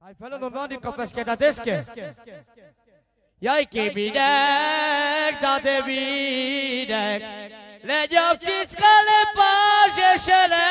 Hai felul normali ca pe schedadesche. Ia-i che bine, date bine. Le giopciți că le paje șele.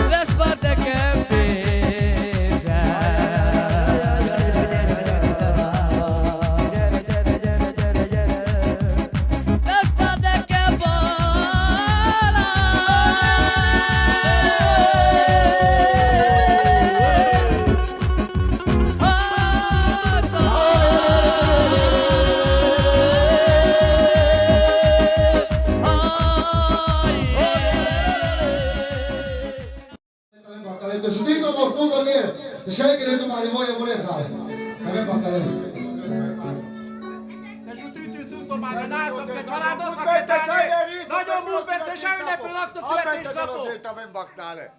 Desparte que baccalè, te giudito possuto che te sai che tu mari voi e vuole fare. Avem baccalè. Domani nászom, te családos szakítani! Nagyon múlt persze semmi ne pillanat a születésnapot! Avem baccalè.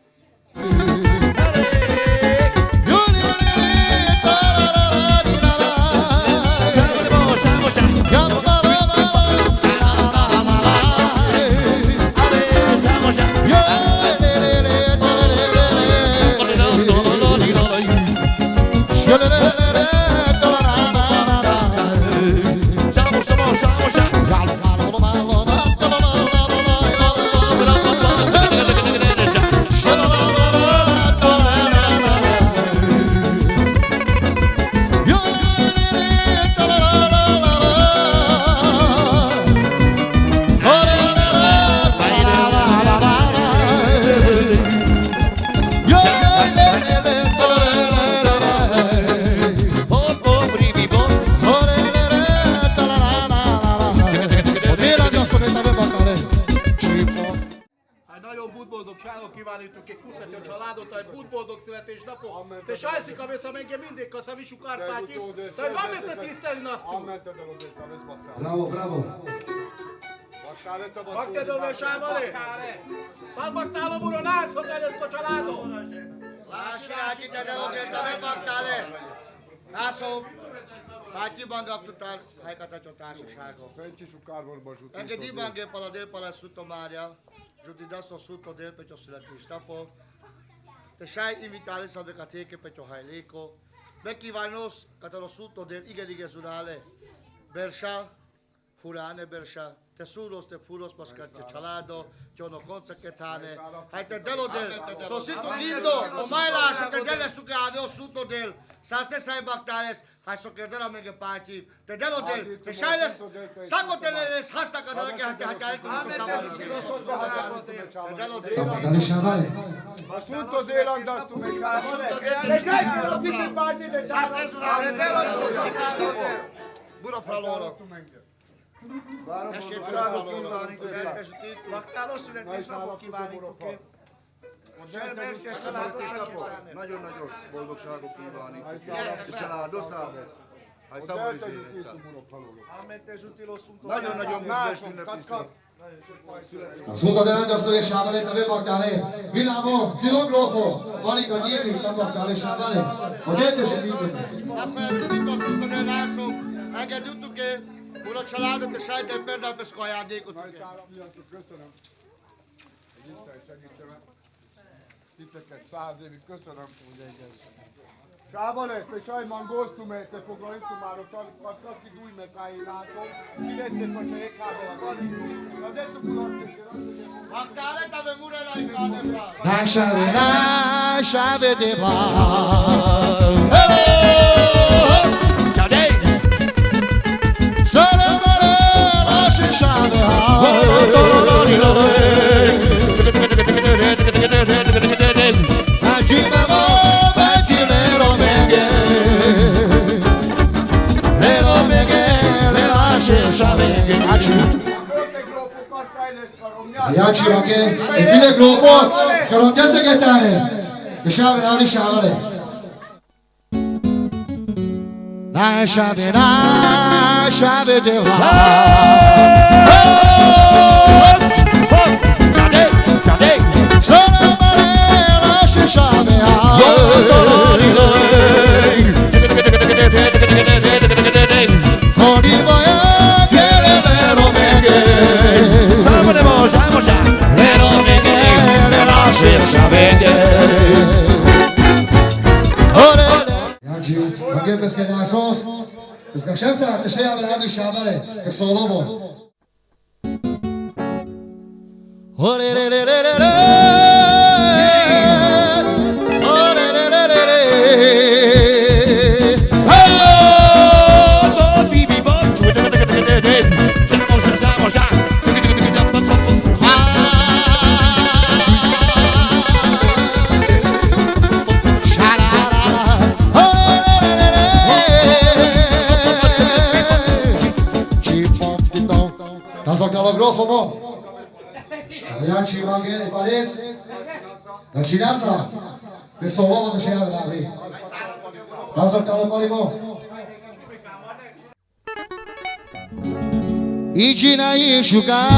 Te sajszik, a mész, amennyi mindig kaszavisú Kárpátyi, te van mit te tisztelni azt tud? Bravo, bravo. Bakke dove sávali? Pan baktálom uron, állszok előtt a családom! Lássák ide, de azért avem baccalè. Lászom, Pátyiban kaptál helykatató társaságon. Anche di banche pala del pala sotto Maria, giuti da sto sotto del pecho születésnapot. Te sai invitare sabe cateke pecho haileko. Bekívános katalo sotto del igen zurale. Bersa, Furane Bersa. Te suros, te furos, pascate csalado, Giono Conza Ketane. Hai te delo del, so sito lindo, o mai lascia te delle su che avevo sotto del, sa se sai baktales, hai so che della mega party, te delo del, te shailes, saco te les hasta kadala che hate hate con questo sabato. Te delo del. Baccalè Sciavale. Ma sotto del andato me le sai che lo più party de Bura fra loro. Baktáló születésnapot kívánjuk, oké? Nagyon-nagyon boldogságot kívánni. A családoszába. Nagyon-nagyon büdös ünnepítő. Assunto delante sto Sciavale, avem baccalè. Vinamo, filografo, Valico Nievi, tam baccalè Sciavale. Odete se dice. Tudito sotto del lasso, anche tutto che una család, te sai del perdel pe ajándékot. Köszönöm. Titeket 100 évig köszönöm. Sávale, te sai mangostume, te foglalintumaro, quasi due mesai nato, ci reste faccia e cavola. L'ho detto Baccalè t'ave mure la cane fra. Lascia vedeva. Ciao Dave! Jaci, anche il fine grofo, scarondiaste che tane, che Sciavale, ali Sciavale. Lascia vedeva. Sono male, lascia Sciavale. Con il voia che le vero meghe. Vamos ya. Vero meghe, le lascia vedere. Jaci, anche perché da sos, perché senza te sei avevano Sciavale, che sono lobo. Grofo, Jaci, Vangele, Fales, la Cinasa. Pessoal, vamos deixar ela abrir. Nós vamos estar ali, bom. E tira enxugar.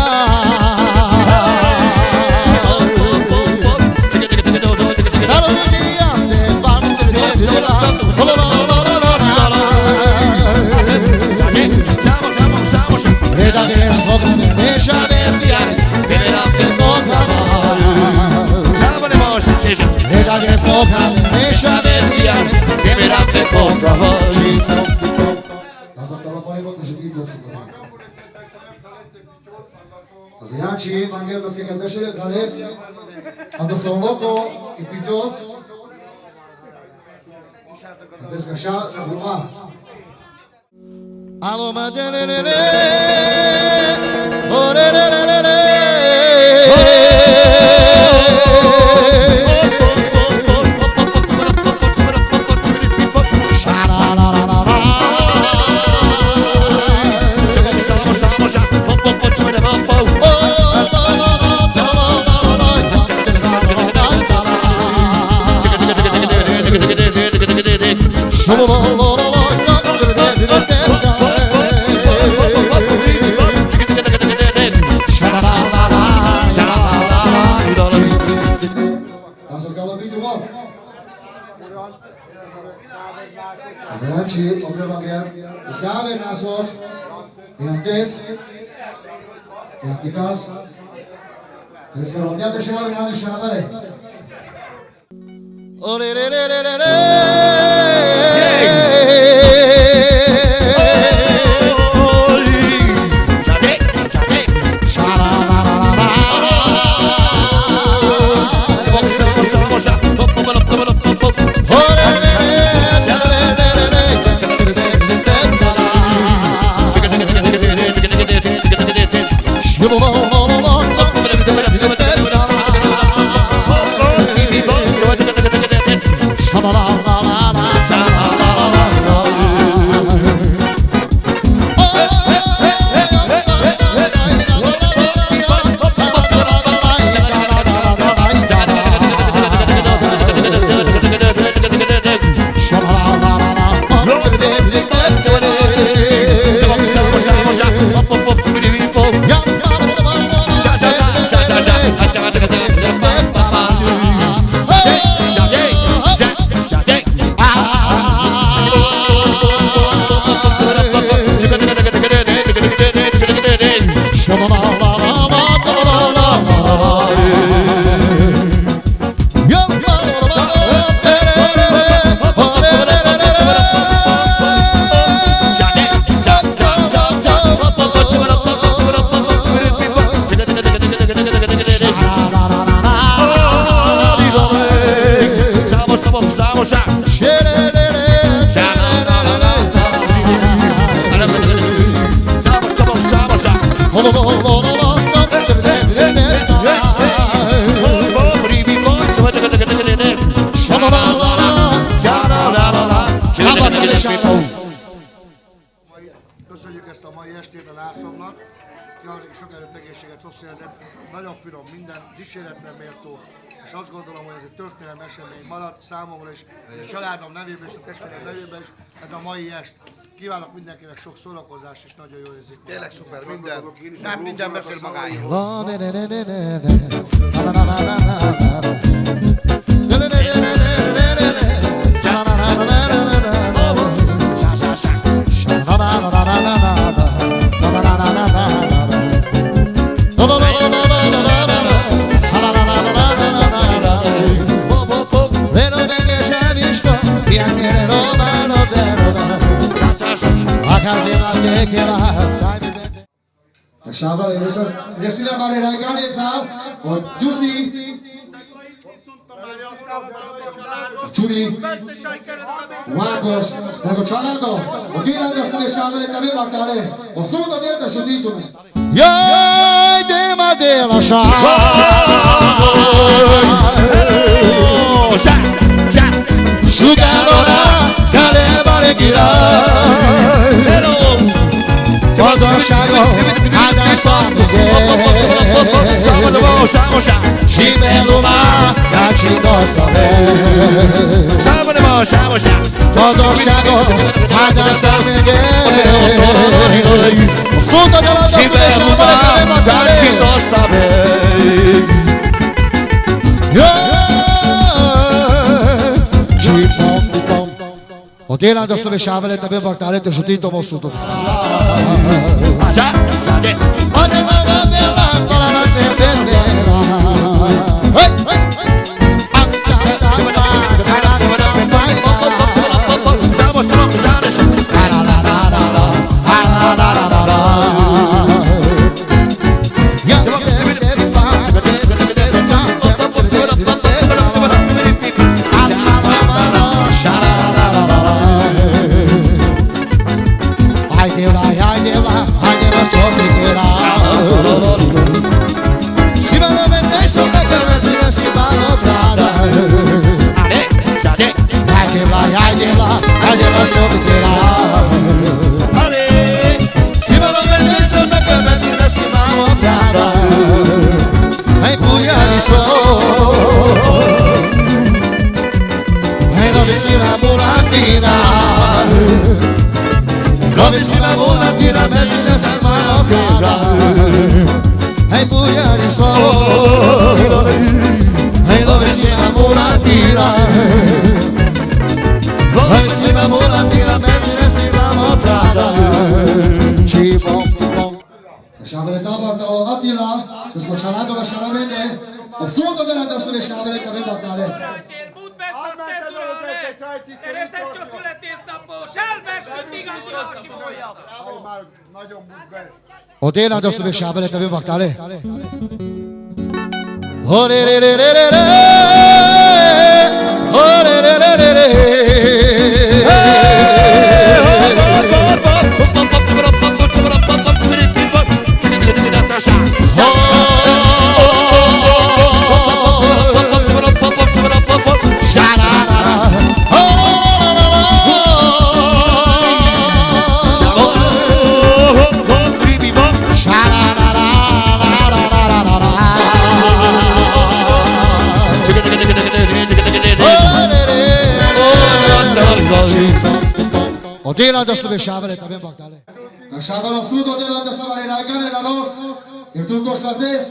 Ci mangiare lo spiegatore del Galles, quando sono loco, i pidios, adesso lascia la ruma. Aloma delele, orelele. Adelante, obrigado, Gabriel. Os cavernasos, e antes, e anticas, eles foram de antes chegar na de chamada. Köszönjük ezt a mai estét a Lászlónak, kívánok sok erőt, egészséget, hosszú életet, nagyon finom, minden dicséretre méltó, és azt gondolom, hogy ez egy történelmi esemény maradt számomra is, és a családom nevében és a testvérem nevében is ez a mai est. Kívánok mindenkinek sok szórakozás és nagyon jól érzik. Tényleg szuper, minden. Hát minden beszél magáért. Sábado, recién vale la gana, Frau, und Jussi, Csuli, Márkos, meg a családom, a kirányosztani sábeli, te mi vaktál le? A szót értesítsük meg. Jaj, de ma dél a sáv! Sugálóra, Kalebari király! Gazdaságom, áldás azt ugye! Simelumá, gácsidom! dostave. Boldogságot, áldásra még Szóta gyalat, azt tudás, hogy van egy Od jedan do stove šavele tebe baktalete što ti to mosuto. Șavele tabarta o Atila, descocerantă vă șcaramende, o sută de la destule șavele că avem bactale. O de la destule șavele că avem bactale. Odela da su vešavale tabe baktale. Kašavalo sud odela da su vale ragane na nos. Jer tu koš lazes.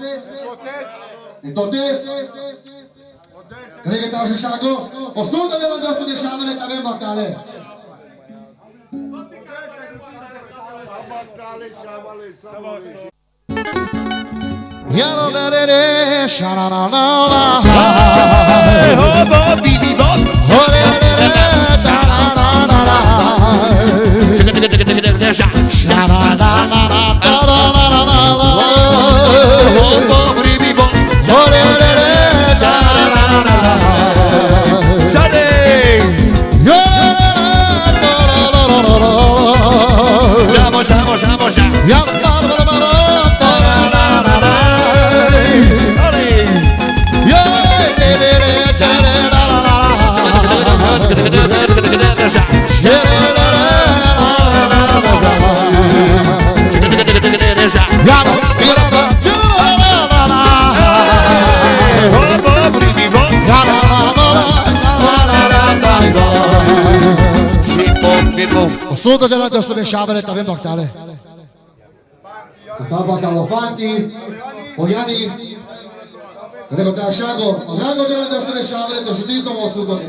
Entonces, cree que estás vešagos. O sud odela da su vešavale tabe baktale. Ya no daré sharana Sudă de la destule șavele avem bactale. Câta bactalofanti, Oiani, care te așago, Rango de la destule șavele de șutit o sudă.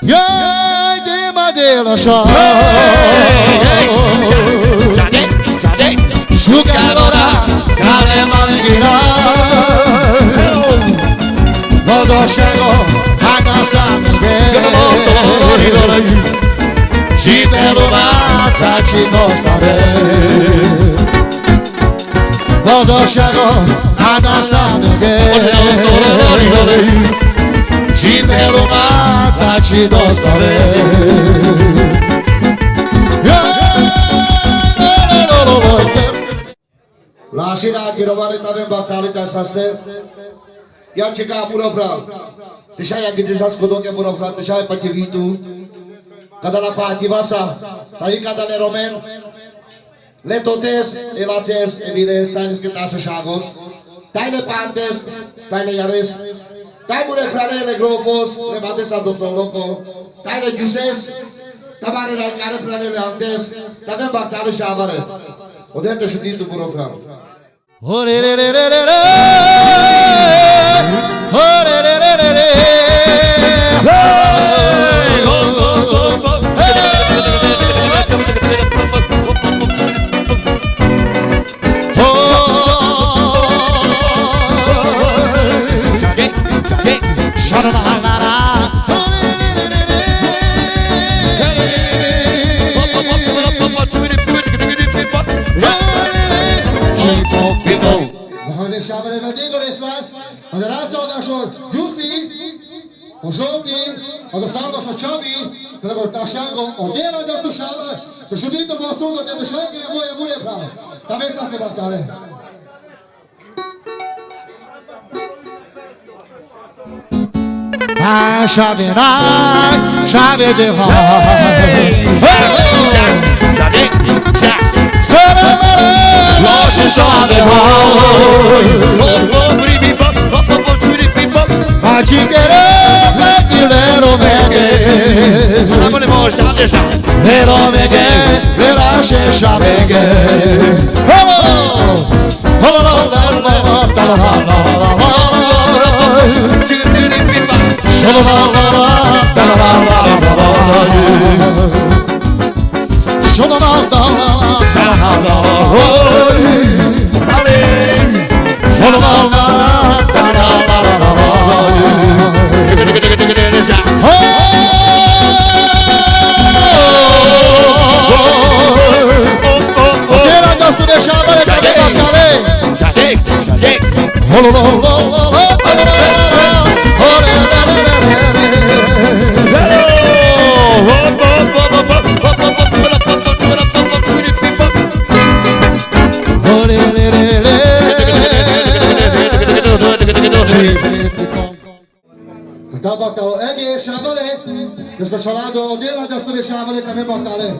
Iai de madela șa. Șucalora care m-a Boldogságo, áldásra și belumata ci nostare. Boldogságo, áldásra și belumata ci nostare. La șina chirovare avem bactale de saste. Ja čekám Burovral. Deša jak ide za skodonge Burovral, deša je pati vidu. Kada la pati vasa, tavi kada le romen. Le totes, elaces, evides, tanis que taso šagos. Taile Pantes, taile Iares, taimure frarele Grofos, le bates a Dosoloco, taile Giuses, tabare la care frarele Antes, tavem bactare șavare. Odată și din tu burofram. Șavele vedingole slas, aderația odașor, Giusti, Oșoti, odosalva sa Čabi, kada go tašago, odjela da tu šava, da šudito mosudo, da tu šajke je moje mure pravo. Ta vesta se baktare. Šave rak, šave devai. Loše šave hoj. Mačikere, metilero mege. Vero mege, veraše šavege. Holo, holo, Baktalo Ege Šavale, dneska čaládo odjela da stove Šavale, tam je baktale.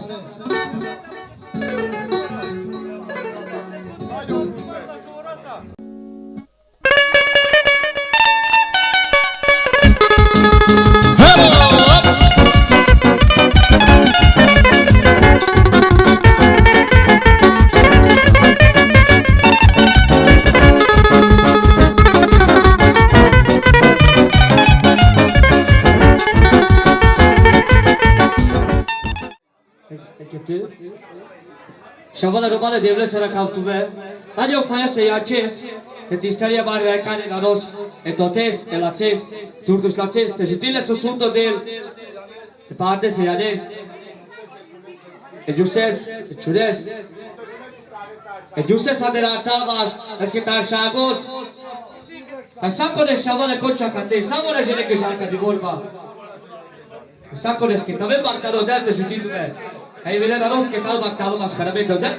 Şavala romană devle să răcautume. Radio faia să ia acces, că tistaria mare la care la nos, etotes, el acces, turduș la acces, te jitile să sundă de el, e parte să ia des, e juses, e ciudes, e juses a de la țalvaș, e schitar șagos, ca saco de șavala concea ca te, samora jene că jarca de vorba. Saco de schit, avem bactaro de altă jutitule. Hai vede la nos che tal bactalo mas carabendo de.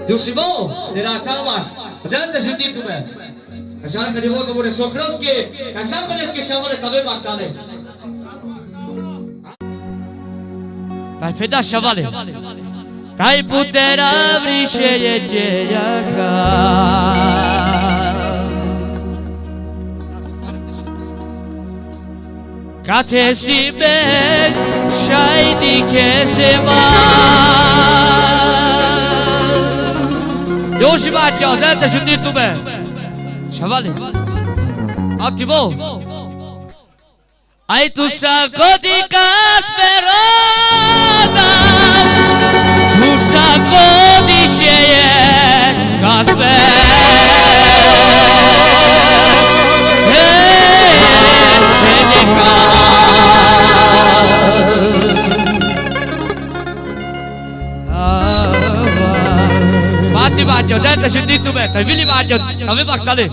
Giusimo, de la țalvaș, de altă jutitule. Ca jarca de vorba bune Sokrovski, ca saco de schit șavala că avem bactale. Dai feda șavale. Dai puterea vrișe jejaca. Kate si ben şaydi kesema. Yoshi baca derte şundir tube. Şavale. Attivo. Ai tu saco di casperata. Tu saco di şeye casper. Mati bacio, dente sentito me, tai vili bacio, ave baktale.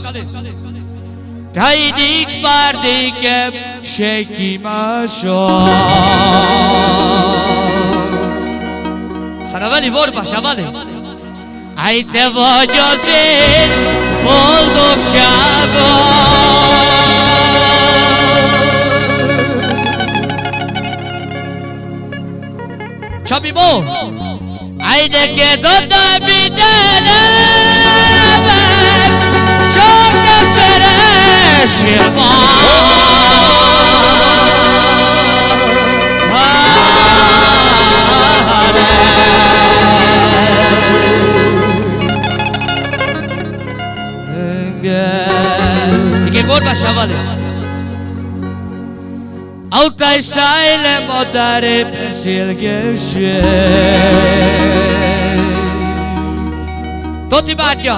Tai diks pardike, sheki maşo. Saravali vorba, şavale. Ai te voglio sen, olduk şago. Çabimo. Haydi ki dönde bir denemek. cel mare. Che vorba sciavale. Altaj sajle modare pesilge še. Toti batjo.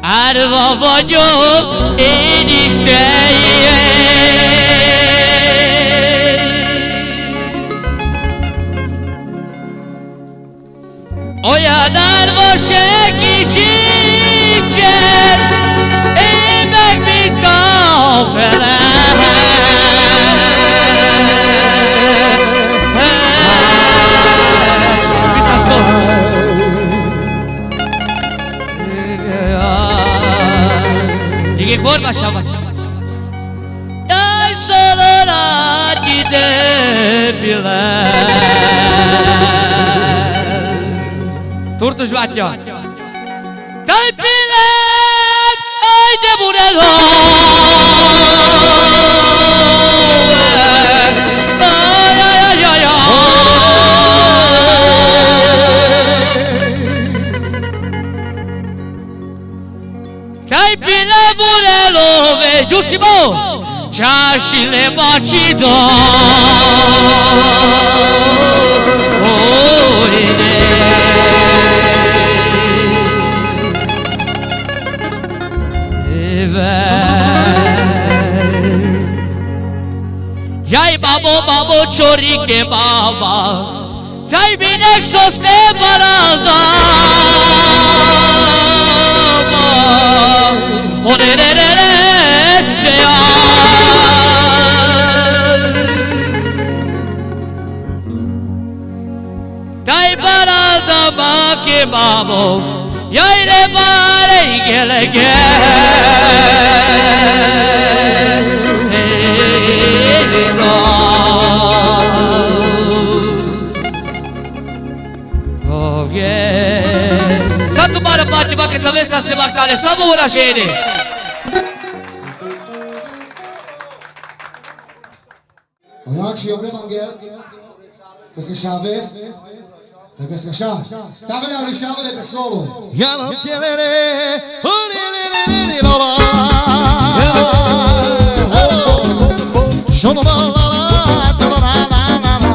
Arva voglio enişteye. Oyanar boşa kişicer emek bir kafele. Che forma sciava dai solo raggi de pile Turtu Žvatjo dai pile ai de burelo dai pile burelo ve giussimo ciascile bacido Jai babo chori ke baba Jai binek soste baralda Dai baralda ma ke babo Jai le bare gelege Santo mare pace ma che dovesse ste battaglie savura scene Ayak și Iobrim Angel, vezi că șaves, vezi că șa, tave ne arișavele pe solo. Ia la pielere, ulilililili lola, shono la la la, la la la la.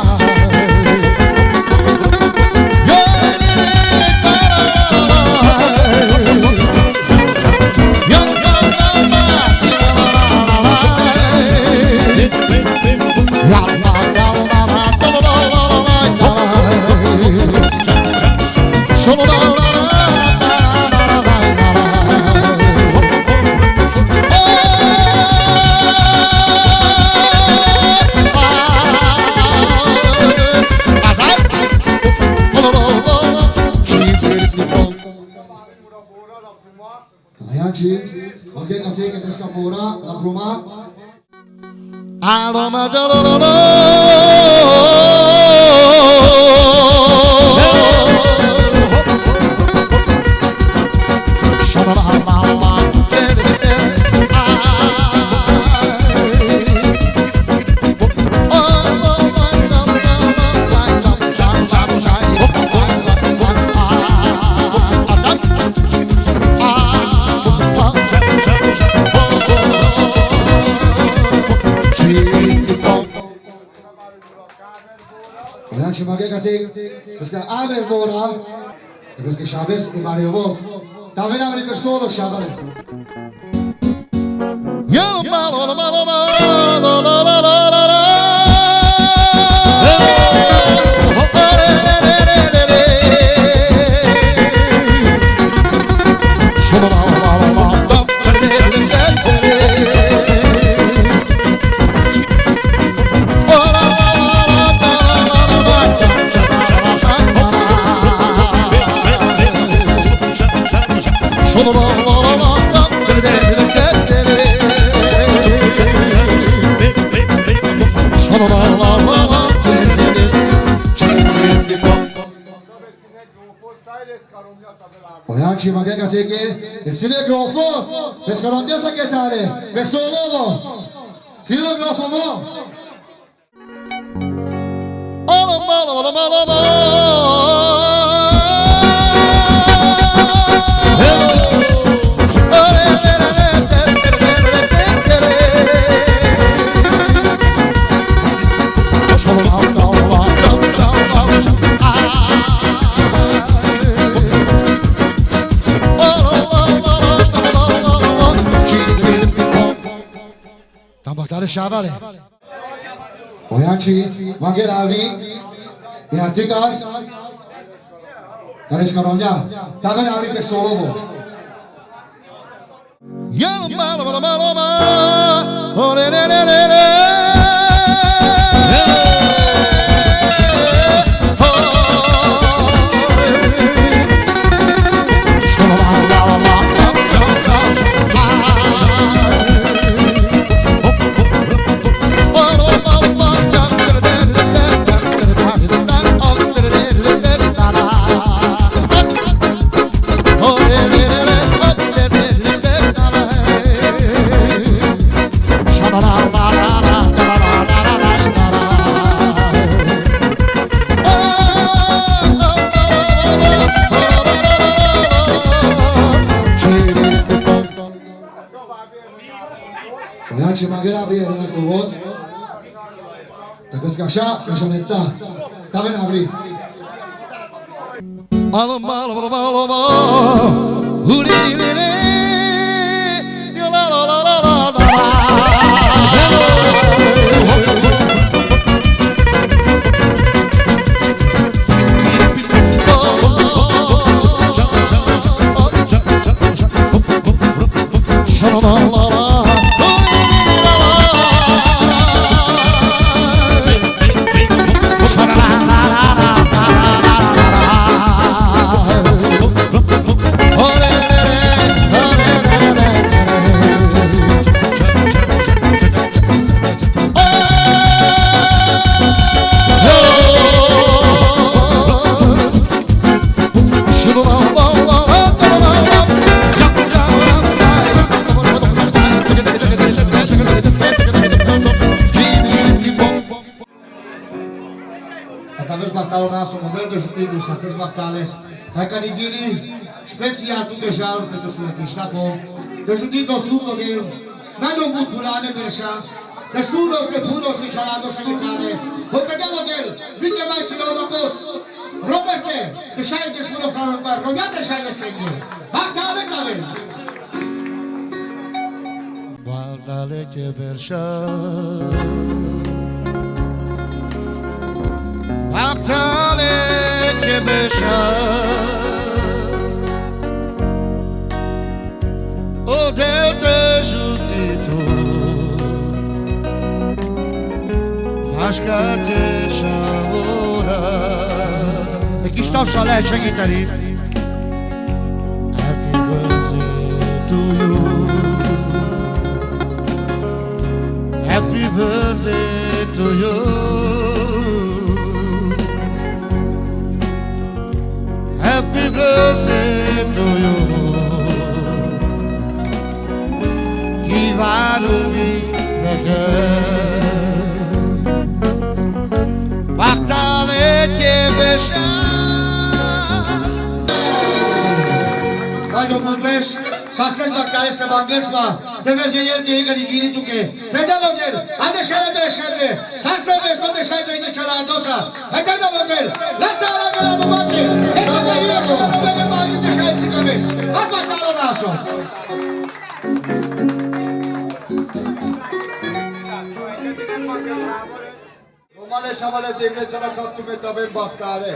Și mă găgăte, că aver vora, că șaves e mare voz. Ta veneam pe solo șavel. Yo malo malo malo la la la la la. Oianci magega teke, ține grofos, vezi că romtesa che tare, verso l'uomo, filo grofomo. Tambactare șavale. Oianci, magera avri, e anticas, care scarongea, taben avri pe solovo. Oianci magera avri era cu voz. Te vezi că așa neta. Taben avri. Atavés batalionasso, modelo de justiça, essas três batalhas. Hai canidini, special tu deja, que tu sunetiști acolo. De justiça sundo de, n-ai un but fulane perșa. De sudos, de pudos, de cialados, de care. Hote de model, vite mai ține o docos. Robeste, de șai de spună farantar, romiate șai de sfânghe. Batale taven. Guardale che verșa. Batale che verșa. O del te giustito. Așcarte șavura. De Kistov Saleh segíteni. Happy birthday to you. Happy birthday to you. Happy birthday to you. Ivanumi Neger. Batale che veșa. Vai, Mundes, sasem baktale este bangesma. Te vezi el de igă digini tu che. Vedem model. Ande șele de șele. Sasem vezi tot de șele de cialadosa. Vedem model. Lața la gala bomate. Ese de io și nu vede mai de șele să găvezi. Has batalionasso. Romale șavale de iglesia la captume taben baftare.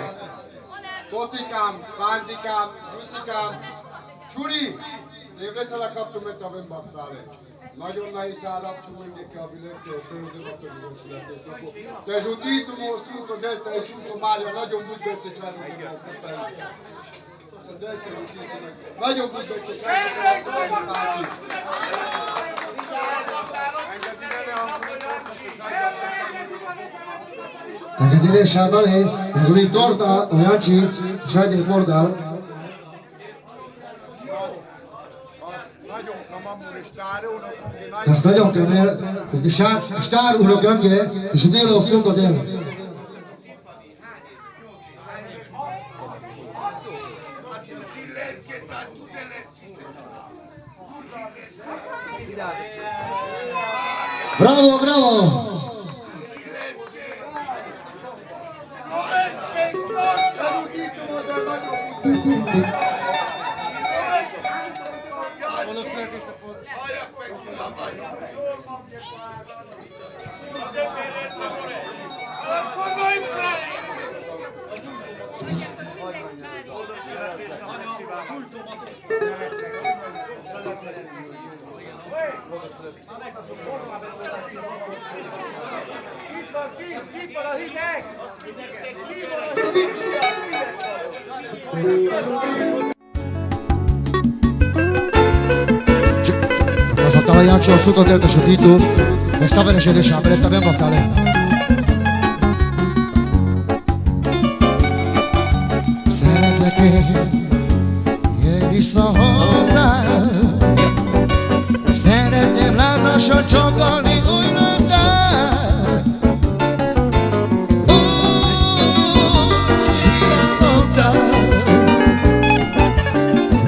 Toticam, Bandicam, Rusicam, Ciuri, de iglesia la captume taben baftare. Nagyon nehéz állap csúlni kabinet, földön te zsutító mozdító, delta és útó Mária, nagyon buzgöttes elmondom. Nagyon buzgöttes elmondom. Tăgădile șavale, neguri torta, oianci, șai de smordal. Ez nagyon kemény, ez mi stár urok önge, és a délo szund a dél. Bravo, bravo! Talajáncsó a szukadértes a titú, meg szaveresedés ábredta, ben baktál-e? Szeretlek én, jöjj vissza hozzám. Szeretném lázasan csókolni újra száll. Sírálódtál.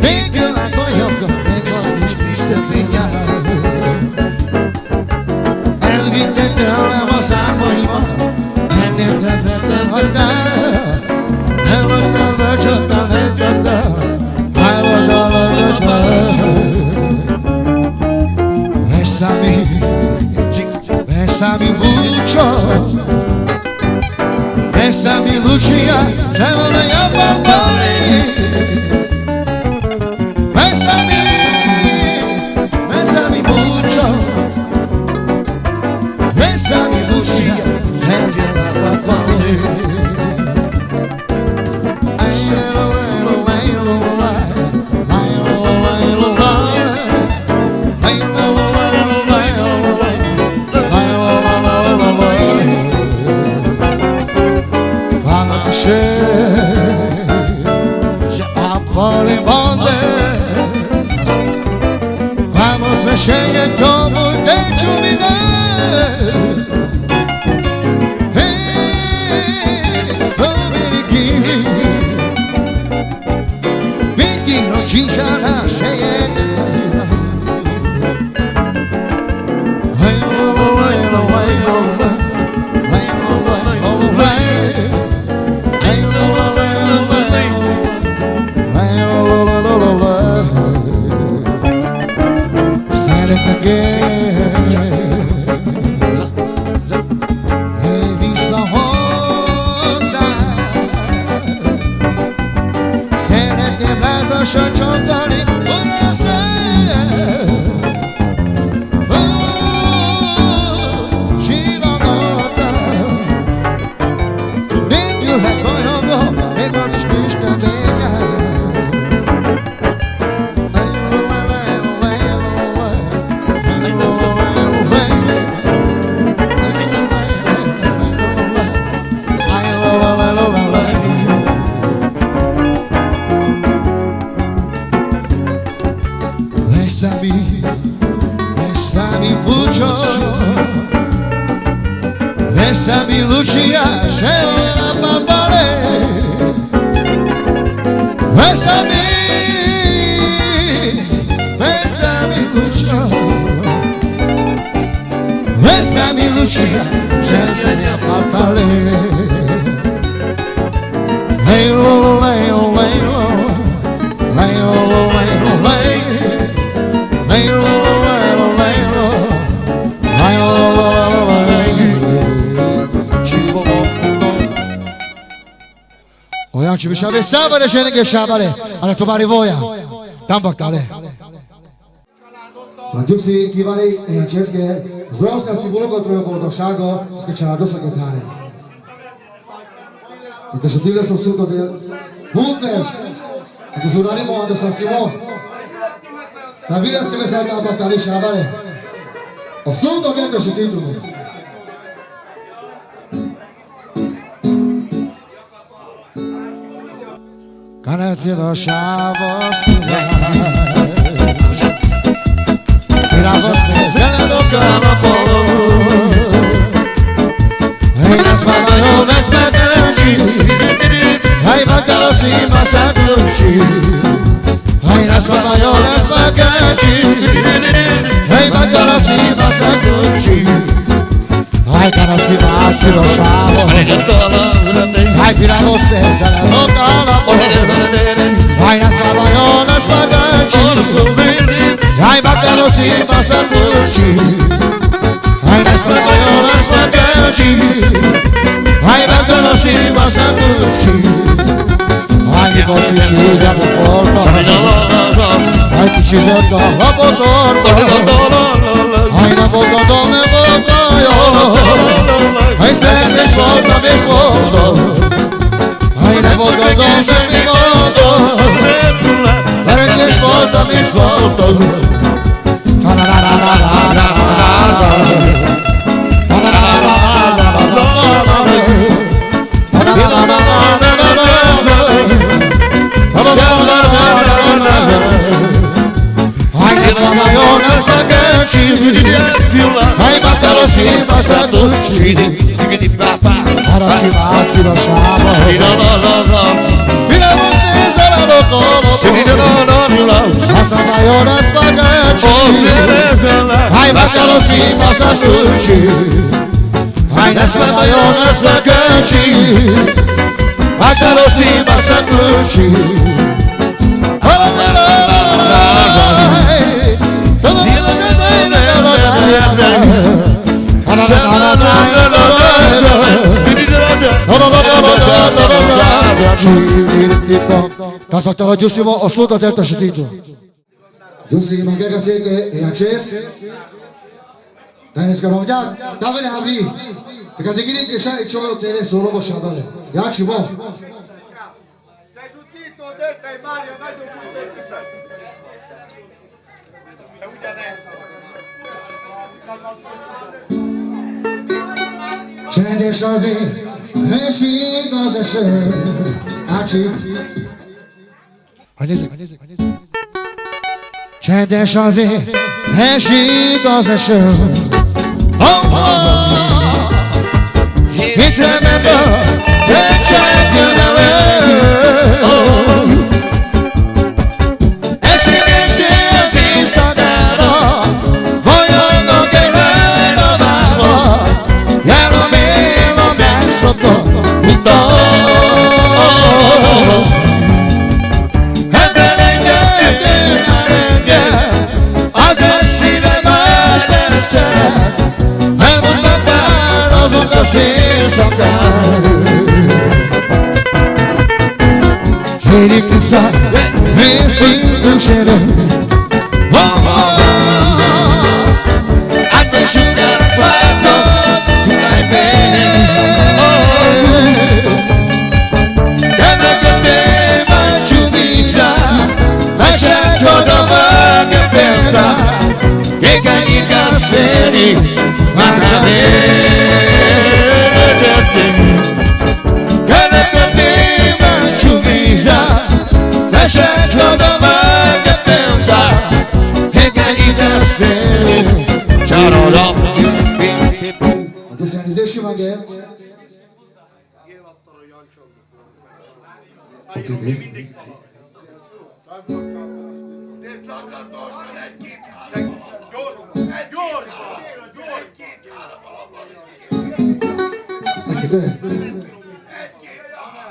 Végül látoljabban, meg van is Isten fényál. Elvitted tőlem az álmaimat, ennél többet nem hagytál. Elhagytál, lecsaptál, elcsaptál, elhagytál, elcsaptál. Bessami mucho, bessami Lucia, te voy a papare. Bessami mucho, bessami Lucia, te voy a papare. Vamos mexer como de chumidad. Oh bikini, bikini chinchana cheia. Bessami Lucia, scegli la papare. Bessami Lucia, bessami Lucia, scegli la papare. Lei lo, lei lo, lei lo, lei lo, lei lo, lei lo, lei lo, lei lo, lei lo, olyan ci visave sabale scene che sabale alla trovare voia tambaktale Raggiunsi kívánni ilyen české zrostásti boldogotról boldogsága z családos agetáré. Te se tyle są suko del Budmers. Te zurani mo ando sastimo. Ta vidas que me sa tambaktale sabale. O suko que te se titulo. Canete do chavo viramos pescando calapo. Hey, nas mamajones matanchi. Hey, bacalosi masakuchi. Hey, nas mamajones matanchi. Hey, bacalosi masakuchi. Ay, canasi masi lo chavo. Ay, viramos pescando calapo. Ay, nas mamajones matanchi. Ay, bacalosi masakuchi. Ay, nas mamajones matanchi. Ay, bacalosi masakuchi. Ay, mi botici da porto. Ay, ti ci porto la porto. Ay, na boca dove boca yo. Ay, stai mi svolta. Ay, na boca dove mi modo. Stai mi svolta. Ai, bacalosi masakuchi. Para si lo chavo. Viramos pescando calapo. Las mamajones matanchi. Ay, bacalosi masakuchi. Ay, nas mamajones matanchi. Bacalosi masakuchi. Kasakta giussimo o suda delta știtul. Giussi magega teke e acces. Danes kanomja, davene abri. Te kategiri ke sha icho tere solo bo shabale. Ya chibo. Te jutito de te Mario, n-ai de Çende şazi, heşi gazeşe, açı. Çende şazi, heşi gazeşe. Hiç remember, hiç Gerekirse mesut düşerim. Anne şunlar farklı Tunay benim. Gana gönlüm açımıza Başa kodama gependa Gekani kasveri Mahkamet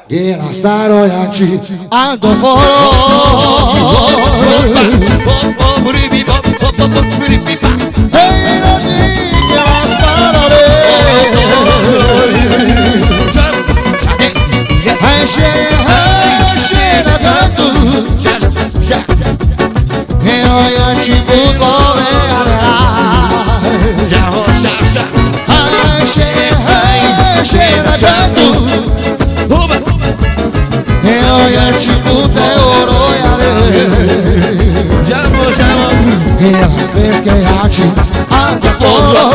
Gira staro jači, ando foro. Hej, rodni, gira staro re. Hejše na gatu. Evo jači budove ara. Hejše na gatu. Evo jači pute orojare. Gira speske jači, ando foro.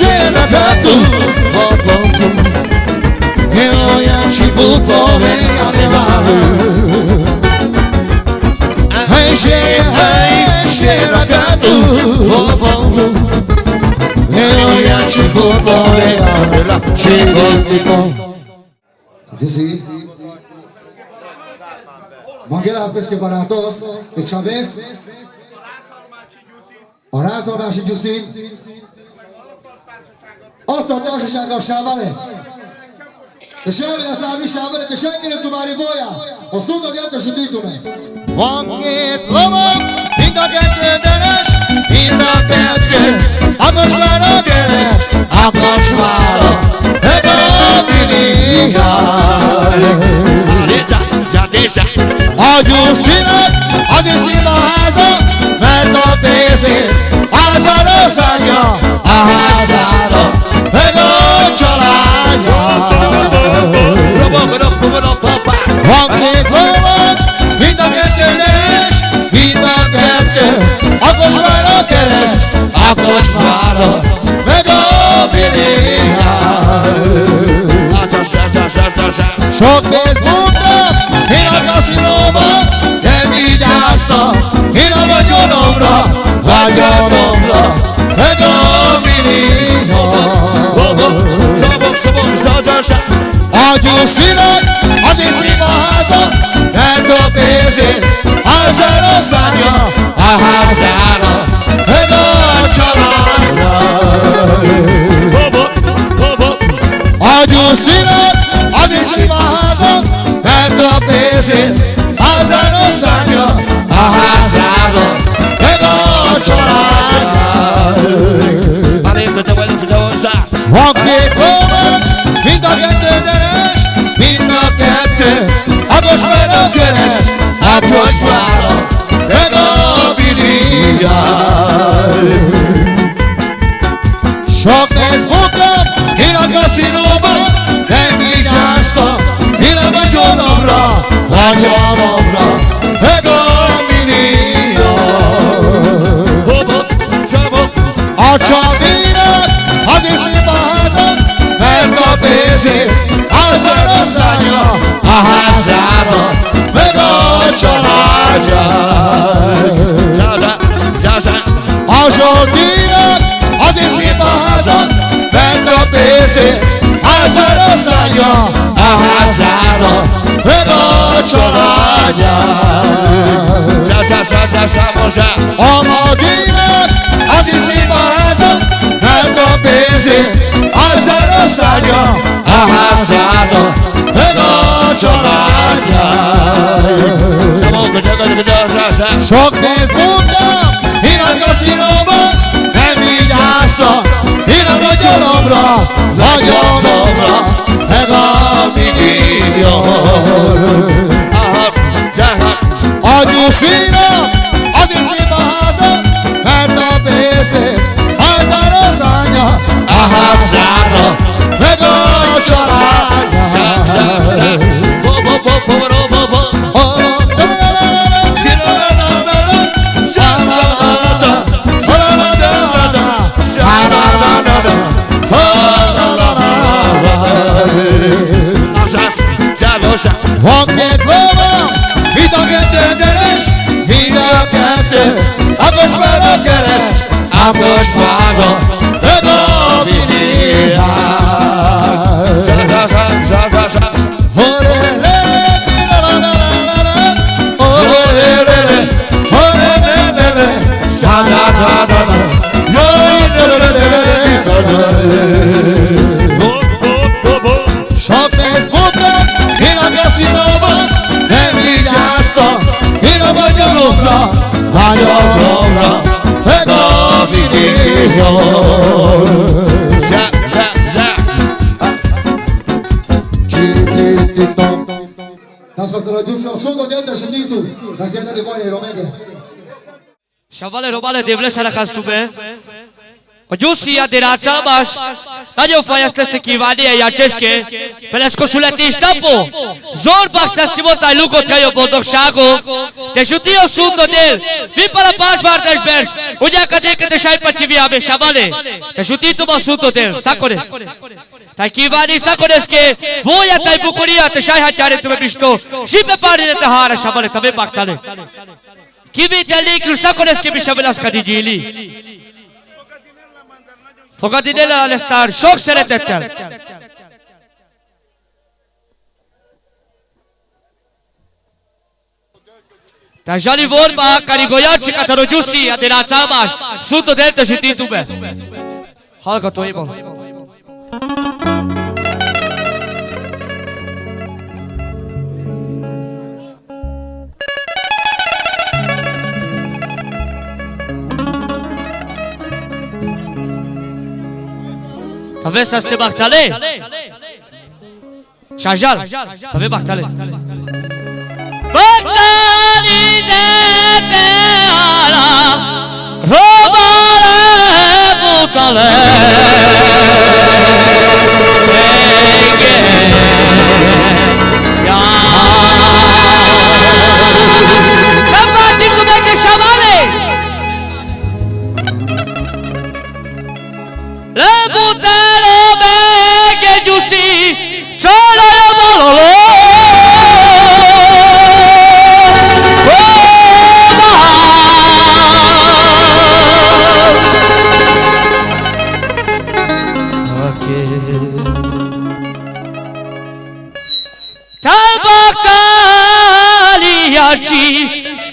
Hej, na gatu. Dice, Mangeras pesque baratos, e Chávez, a rászolvási Gyuszin, azt a társasággal Sávale. De semmi a szállni Sávale, de senki nem tud már volja. A szódod jelentesítítő meg. Van két lovag, mind a kettő denes, mind a kettő a kocsmára keres, a kocsmára, meg a biliár. A Gyuszinak az iszim a háza, mert a pénzét házára szállja, a házára, meg a családja. Van két lovag, mind a kettő neres, mind a kettő a kocsmára keres, a kocsmára, meg a biliár. Sok pénzt bújtam, én a kaszinóban, de vigyáztam, én a vagyonomra, meg a milliárd. A Gyuszinak az iszim a háza, mert a pénzét házára szállja, a házára, meg a családra. A Gyuszinak az iszim a háza, mert a pénzét házára szállja, a házára, meg a családra. Van két lovag, mind a kettő deres, mind a kettő a kocsmára keres, a kocsmára, meg a biliárd. Sok pénzt buktam, én a kaszinóban, nem vigyáztam, én a vagyonomra, meg a milliárd. A Csabinak az iszim a háza, mert a pénzét házára szállja, a házára, meg a családja. A Zsoltinak az iszim a háza, mert a pénzét házára szállja, a házára, meg a családja. A Madinak az iszim a háza, mert a pénzét házára szállja, a házára, meg a családja. Sok pénzt bújtam, én a kaszinóban, nem vigyáztam, én a vagyonomra, meg a milliárd. A Gyuszinak az iszim a háza, mert a pénzét házára szállja, a házára, meg a családja. Van két lovag, mind a kettő deres, mind a kettő a kocsmára keres, a kocsmára, meg a biliárd. Sok pénzt buktam, én a kaszinóban, nem vigyáztam, én a vagyonomra, meg a milliárd. Tasfatela Gyuszi, a szódod jelentesítítő, megkérdeni Vajéra mege. Sávale, robale, devle szerakasztube. A Gyuszi adiraca más, nagyon fejezteste kívánni a České, Peleszko születésnapó. Zorbak szesztivottáj lukott jajó boldogságok, de zsuti a szúntodél, vipala pásvártesbers, ugyákat éket és ájpacsi viábe, Sávale, de zsutítom a szúntodél, szakore. Tai kívánni szakoreszké, voljataj bukoriát és ájhatjárétume bistó, zsipe párjélete hára, Sávale, tave baktale. Kivétel nélkül szakoreszké bisabelaszkadi gyíli. Fogadinele alestar çok szeretettel. Tajali vorba Carigoiaci Catarogiusi de la Țamaș, Sfântul Delta și Titube. Hallgatóimon. Aveți să ste Bahtale? Shajal, aveți Bahtale. Bahtali de teala, robale butale. Să-mi cu beche șamale! Le butele beche giusi, țara e malolo.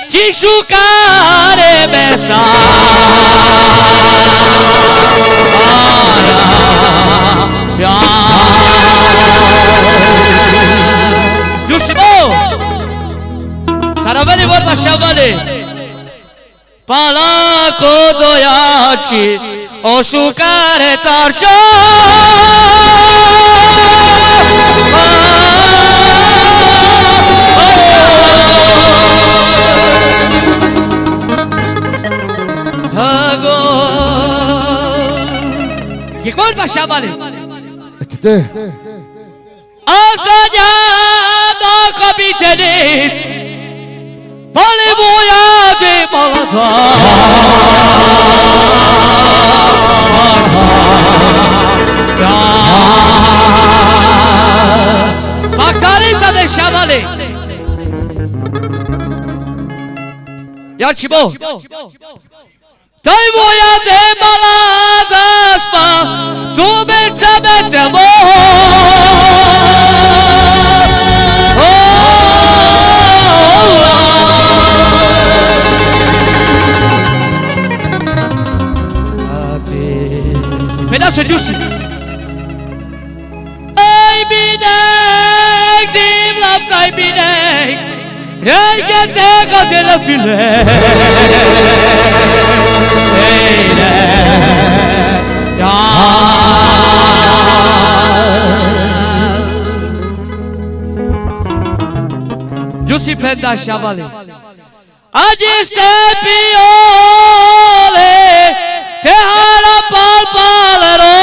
Ci șucare mesa Iusimo Saraveli vorba șavale Palaco doiaci o șucare tarșa Che colpa sciamale? E che te? Asagnato capitani Pale voiate palata Bactarita de sciamale Iarcibo Dai voia de balada spa, tu belsamente Pedaço giusto. Ai binek, dim laptai binek, Reigete de la file. Giusi prenda sciavale Agiste piole Te hala palpalero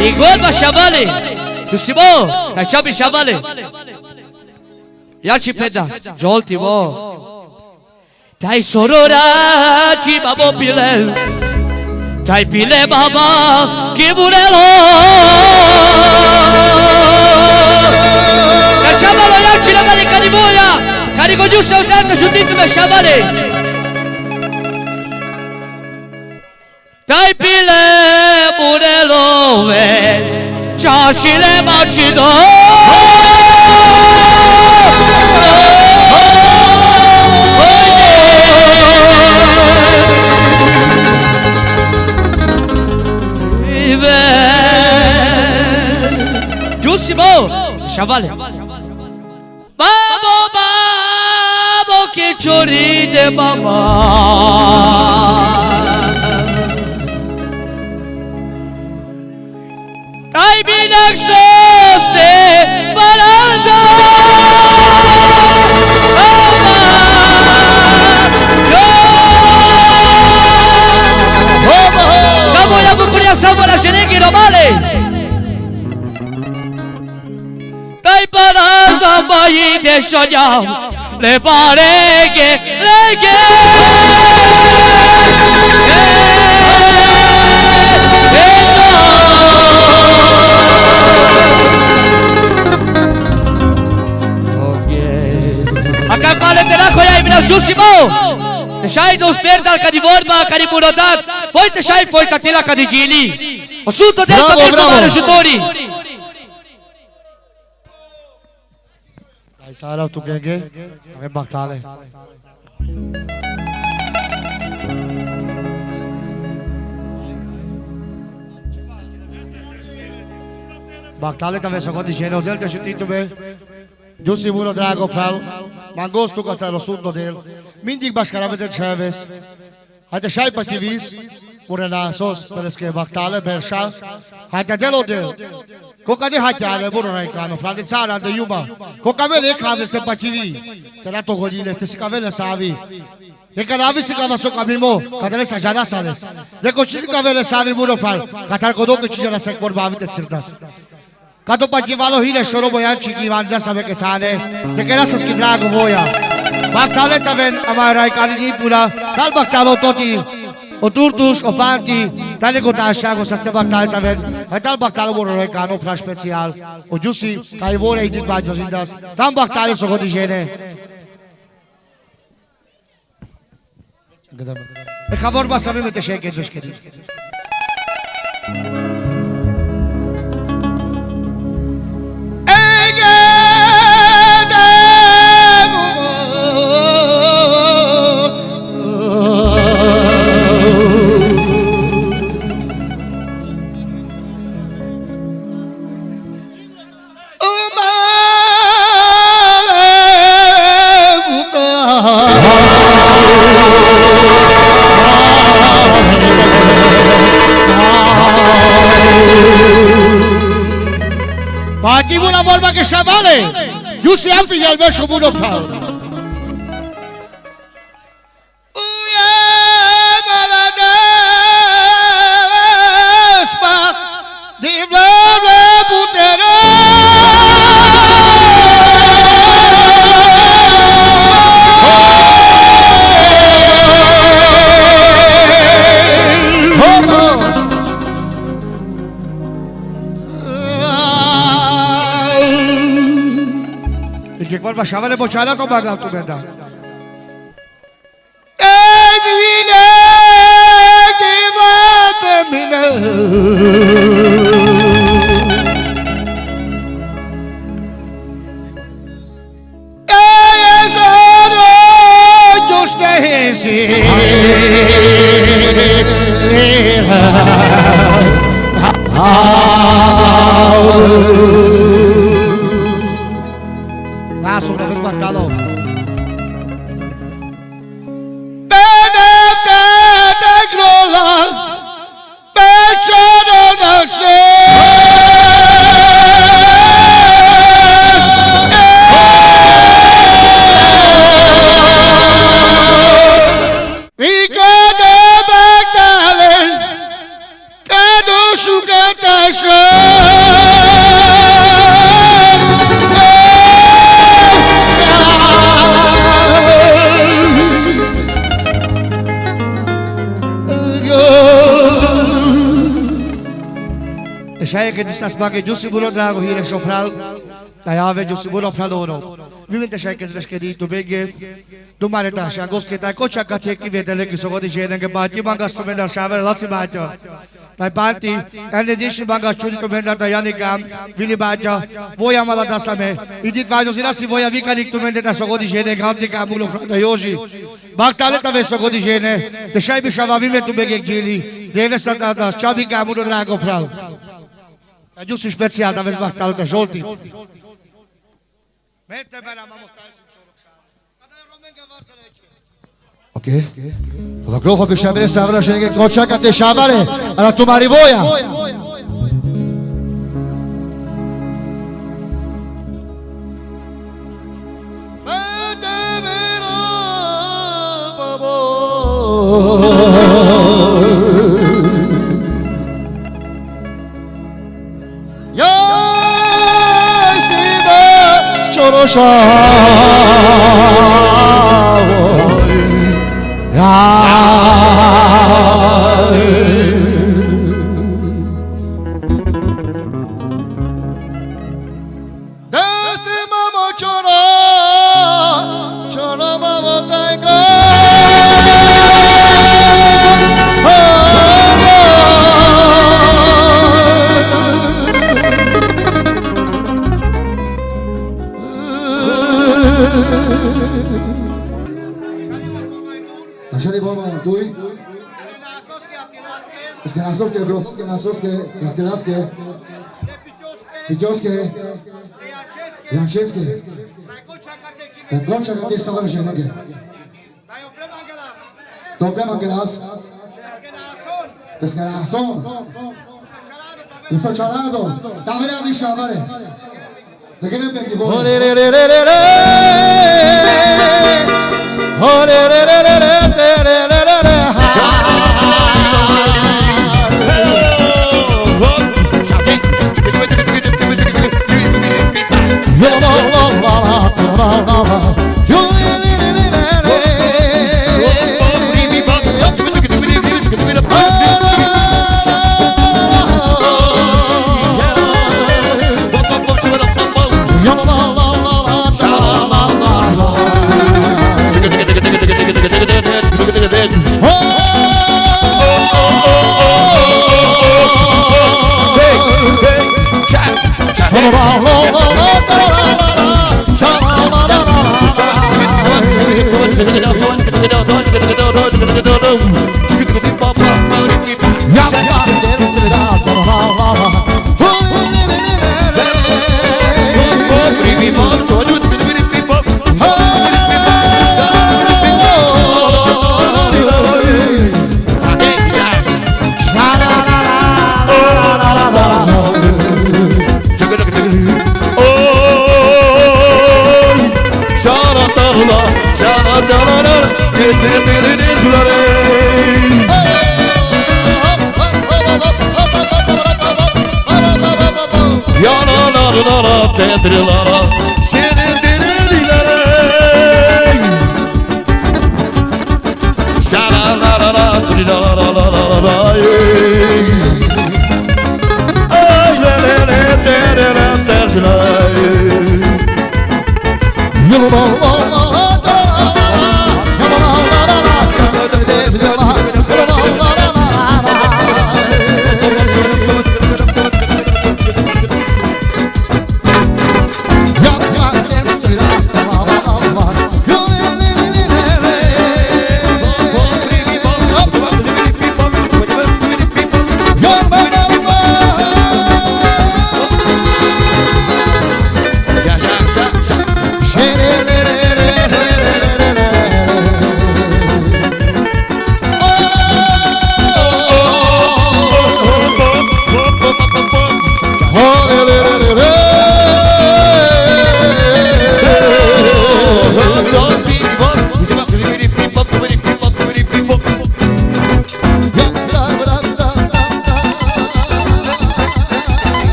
Igual sciavale Giusimo Cacciabi sciavale Iaci prenda Joltimo Dai sororaci babo pile Dai pile baba Che burelo Cacciamalo iaci la marica di boia Carico giusto a ustarca su titolo e sciavale Dai pile burelo Ciascile macido Giussimo Sciavale Babo babo che cioride mamma Dai binek soste baranda Savoia bucuria savoia șeneghi romale Dai baranda mai de șoiau Le pareghe leghe Giusimo! Te șai de usperda ca di vorba, ca di bunodat, poi te șai foi tatila ca di gili. O suto del tabel mare jutori. Dai sara tu genge, avem bactale. Bactale tave să conti cene, ozel te șutit be. Giusi Vulo Drago Fral, Mangostu Catalo Sundo del, Mindig Bascarave del Ceves, Haide șai pativis, Urena sos, pereske Bactale, Berșa, Haide delo del, Coca de Haiteale, Vuronai Cano, Fral de Țara, de Iuba, Coca vele cave este pativi, te la togodile, este sicavele savi, de canavi sicava so camimo, catale sa jada sales, de coci sicavele savi Vulo Fral, catal codoc ci jara sec vorba vite cirdas. Kad opet je malo hine šoro bojančiki Ivan Desave Ketane, te kera se skidrago voja. Baktale taven amarai kalini pula, kal baktalo toti, o turtus, o panti, tale gotashago sa ste baktale taven, etal baktalo boroi kano flash special, o jusi kai vore idit bajo zindas, tam baktale so godijene. E ka vorba sa me te sheke dushkedi. Pati una vorba che sciavale, giusti anche gli alverso buono Paolo. Che qual basciava le bocciate con bagna tu benda. Lasso per sbattalo. Benedetta grolla, beccione nel Ricade Bagdale, cado su cantasce. Șaie că disas bagă Giusi Vulo Drago hire șofral, dar ave Giusi Vulo Fraloro. Vivente șaie că dreșchedi tu beghe, tu mare da și agos că dai cocea ca te chi vedele că so godi jene că bati manga sto menda șavel lați bacio. Dai panti, ane diși manga churi to menda da yani gam, vini bacio, voia mala da same. Idit bacio sina si voia vika nik tu menda da so godi jene gam de ca Vulo Fraloro yoji. Bactale tave so godi jene, te șai bi șava vime tu beghe gili, de ene sta da chabi ca Vulo Drago Fral. Giusto special da vezi bactalo de jolti. Ok. La grofa che sciavere stavano scendendo che coccia che te sciavare alla tua marivoia. Desde mamo chora, chora mamo tai Așa de vorba doi. Skenasovske, bro, Skenasovske, Jatilaske, Pitioske, Jančeske. Ten Blanča kad je savršen nege. Dobre Mangelas. Skenason. Usta Čarado. Tamo radi šabare. Da ga ne peki vole.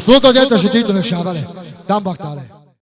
Sunt o dată și titlul șabale. Dam bactale.